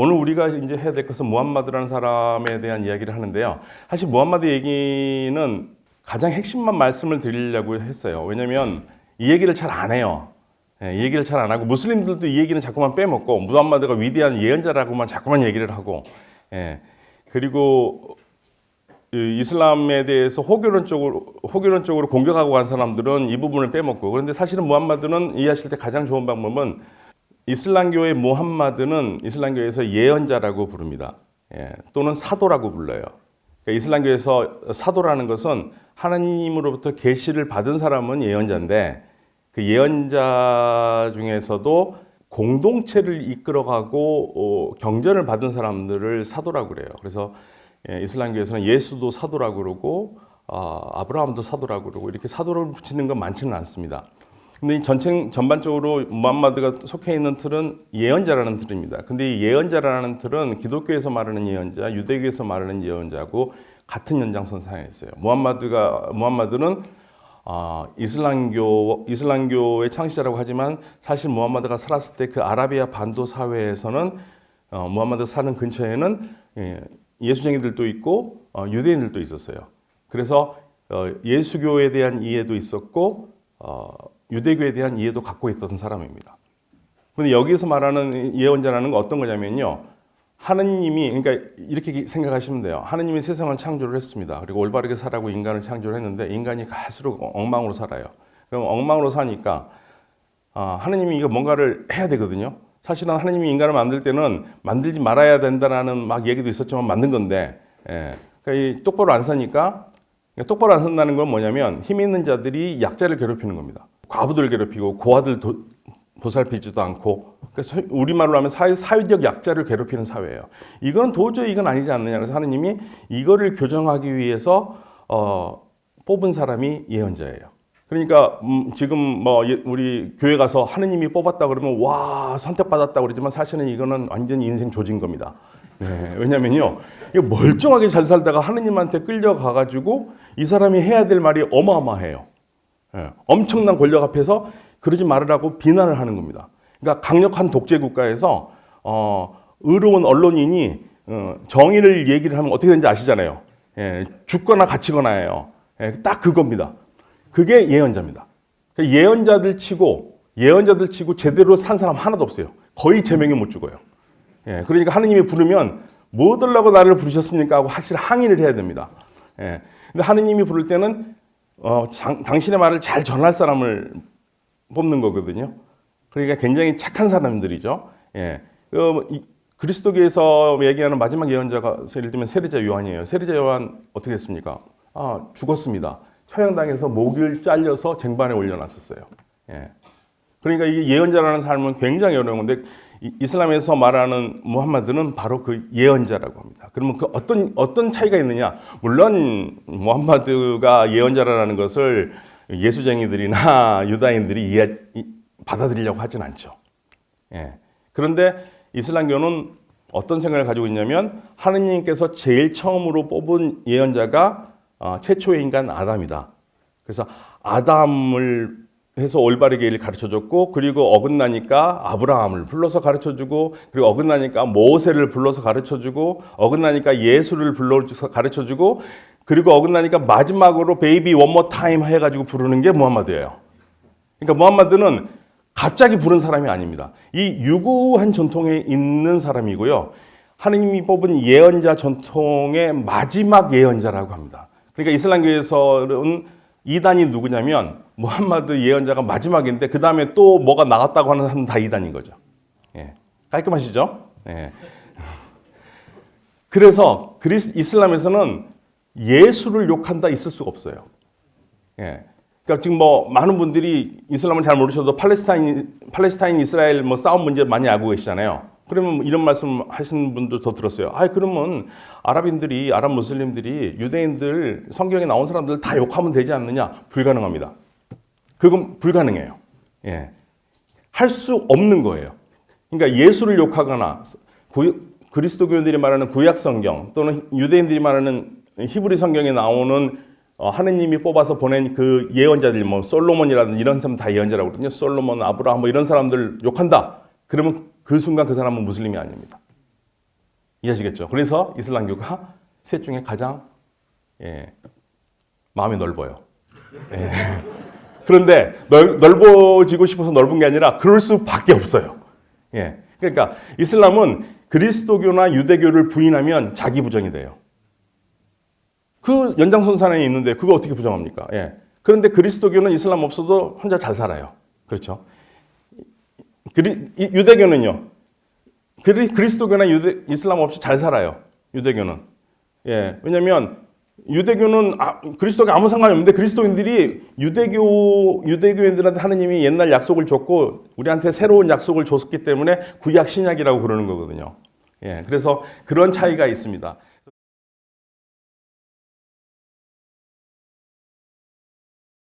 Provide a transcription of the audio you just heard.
오늘 우리가 이제 해야 될 것은 무함마드라는 사람에 대한 이야기를 하는데요. 사실 무함마드 얘기는 가장 핵심만 말씀을 드리려고 했어요. 왜냐하면 이 얘기를 잘 안 해요. 이 얘기를 잘 안 하고 무슬림들도 이 얘기는 자꾸만 빼먹고 무함마드가 위대한 예언자라고만 자꾸만 얘기를 하고 그리고 이슬람에 대해서 호교론적으로 공격하고 간 사람들은 이 부분을 빼먹고 그런데 사실은 무함마드는 이해하실 때 가장 좋은 방법은 이슬람교의 무함마드는 이슬람교에서 예언자라고 부릅니다. 또는 사도라고 불러요. 그러니까 이슬람교에서 사도라는 것은 하나님으로부터 계시를 받은 사람은 예언자인데 그 예언자 중에서도 공동체를 이끌어가고 경전을 받은 사람들을 사도라고 그래요. 그래서 이슬람교에서는 예수도 사도라고 그러고 아브라함도 사도라고 그러고 이렇게 사도를 붙이는 건 많지는 않습니다. 근데 이 전반적으로 무함마드가 속해 있는 틀은 예언자라는 틀입니다. 근데 이 예언자라는 틀은 기독교에서 말하는 예언자, 유대교에서 말하는 예언자하고 같은 연장선상에 있어요. 무함마드는 이슬람교의 창시자라고 하지만 사실 무함마드가 살았을 때 그 아라비아 반도 사회에서는 무함마드 사는 근처에는 예수쟁이들도 있고 유대인들도 있었어요. 그래서 예수교에 대한 이해도 있었고 유대교에 대한 이해도 갖고 있었던 사람입니다. 그런데 여기서 말하는 예언자라는 건 어떤 거냐면요. 하느님이 그러니까 이렇게 생각하시면 돼요. 하느님이 세상을 창조를 했습니다. 그리고 올바르게 살라고 인간을 창조를 했는데 인간이 갈수록 엉망으로 살아요. 그럼 엉망으로 사니까 하느님이 이거 뭔가를 해야 되거든요. 사실은 하느님이 인간을 만들 때는 만들지 말아야 된다라는 막 얘기도 있었지만 만든 건데 그러니까 똑바로 안 사니까 똑바로 안 산다는 건 뭐냐면 힘 있는 자들이 약자를 괴롭히는 겁니다. 과부들을 괴롭히고 고아들 보살피지도 않고 그래서 우리말로 하면 사회적 약자를 괴롭히는 사회예요. 이건 도저히 이건 아니지 않느냐. 그래서 하느님이 이거를 교정하기 위해서 뽑은 사람이 예언자예요. 그러니까 지금 뭐 우리 교회 가서 하느님이 뽑았다 그러면 와 선택받았다 그러지만 사실은 이거는 완전히 인생 조진 겁니다. 왜냐면요 이거 멀쩡하게 잘 살다가 하느님한테 끌려가가지고 이 사람이 해야 될 말이 어마어마해요. 엄청난 권력 앞에서 그러지 말으라고 비난을 하는 겁니다. 그러니까 강력한 독재 국가에서 의로운 언론인이 정의를 얘기를 하면 어떻게 되는지 아시잖아요. 죽거나 갇히거나예요. 딱 그겁니다. 그게 예언자입니다. 예언자들 치고 제대로 산 사람 하나도 없어요. 거의 제명에 못 죽어요. 그러니까 하느님이 부르면 뭐 달라고 나를 부르셨습니까? 하고 사실 항의를 해야 됩니다. 근데 하느님이 부를 때는 당신의 말을 잘 전할 사람을 뽑는 거거든요. 그러니까 굉장히 착한 사람들이죠. 그리스도교에서 얘기하는 마지막 예언자가 예를 들면 세례자 요한이에요. 세례자 요한 어떻게 됐습니까? 죽었습니다. 처형당해서 목을 잘려서 쟁반에 올려놨었어요. 그러니까 이게 예언자라는 삶은 굉장히 어려운 건데 이슬람에서 말하는 무함마드는 바로 그 예언자라고 합니다. 그러면 그 어떤 차이가 있느냐? 물론 무함마드가 예언자라는 것을 예수쟁이들이나 유다인들이 받아들이려고 하진 않죠. 그런데 이슬람교는 어떤 생각을 가지고 있냐면 하느님께서 제일 처음으로 뽑은 예언자가 최초의 인간 아담이다. 그래서 아담을 해서 올바르게 일을 가르쳐줬고 그리고 어긋나니까 아브라함을 불러서 가르쳐주고 그리고 어긋나니까 모세를 불러서 가르쳐주고 어긋나니까 예수를 불러서 가르쳐주고 그리고 어긋나니까 마지막으로 베이비 원모 타임 해가지고 부르는 게 무함마드예요. 그러니까 무함마드는 갑자기 부른 사람이 아닙니다. 이 유구한 전통에 있는 사람이고요. 하느님이 뽑은 예언자 전통의 마지막 예언자라고 합니다. 그러니까 이슬람교에서는 이단이 누구냐면 무함마드 예언자가 마지막인데 그 다음에 또 뭐가 나왔다고 하는 사람은 다 이단인 거죠. 깔끔하시죠? 그래서 이슬람에서는 예수를 욕한다 있을 수가 없어요. 그러니까 지금 뭐 많은 분들이 이슬람을 잘 모르셔도 팔레스타인 이스라엘 뭐 싸움 문제 많이 알고 계시잖아요. 그러면 이런 말씀 하시는 분도 더 들었어요. 그러면 아랍 무슬림들이 유대인들 성경에 나온 사람들 다 욕하면 되지 않느냐? 불가능합니다. 그건 불가능해요. 할 수 없는 거예요. 그러니까 예수를 욕하거나 그리스도교인들이 말하는 구약 성경 또는 유대인들이 말하는 히브리 성경에 나오는 하느님이 뽑아서 보낸 그 예언자들, 뭐 솔로몬이라든지 이런 사람 다 예언자라고 그러거든요. 솔로몬, 아브라함 뭐 이런 사람들 욕한다. 그러면 그 순간 그 사람은 무슬림이 아닙니다. 이해하시겠죠? 그래서 이슬람교가 셋 중에 가장 마음이 넓어요. 예. 그런데 넓어지고 싶어서 넓은 게 아니라 그럴 수밖에 없어요. 예. 그러니까 이슬람은 그리스도교나 유대교를 부인하면 자기 부정이 돼요. 그 연장선상에 있는데 그거 어떻게 부정합니까? 예. 그런데 그리스도교는 이슬람 없어도 혼자 잘 살아요. 그렇죠? 유대교는요. 그리스도교나 이슬람 없이 잘 살아요. 유대교는. 예. 왜냐면 유대교는 그리스도가 아무 상관이 없는데 그리스도인들이 유대교인들한테 하느님이 옛날 약속을 줬고 우리한테 새로운 약속을 줬기 때문에 구약 신약이라고 그러는 거거든요. 예. 그래서 그런 차이가 있습니다.